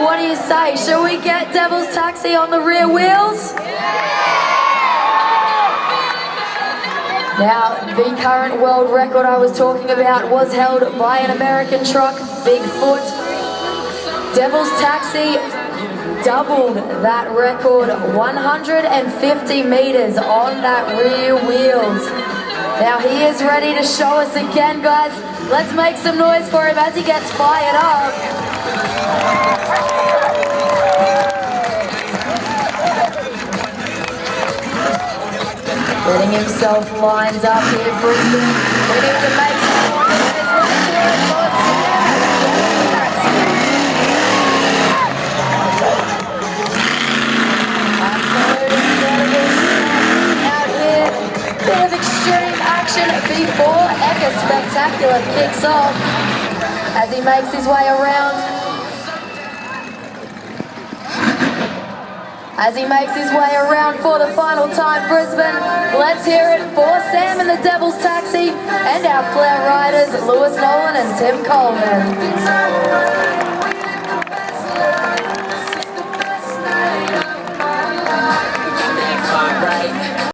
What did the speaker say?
what do you say? Shall we get Devil's Taxi on the rear wheels? Now, the current world record I was talking about was held by an American truck, Bigfoot. Devil's Taxi doubled that record, 150 meters on that rear wheels. Now he is ready to show us again, guys. Let's make some noise for him as he gets fired up. Getting himself lined up here in Brisbane. We need to make some noise. Let's hear it for absolutely incredible out here. Bit of extreme action before Ekka Spectacular kicks off as he makes his way around. As he makes his way around for the final time, Brisbane. Let's hear it for Sam and the Devil's Taxi and our Flair riders, Lewis Nolan and Tim Coleman.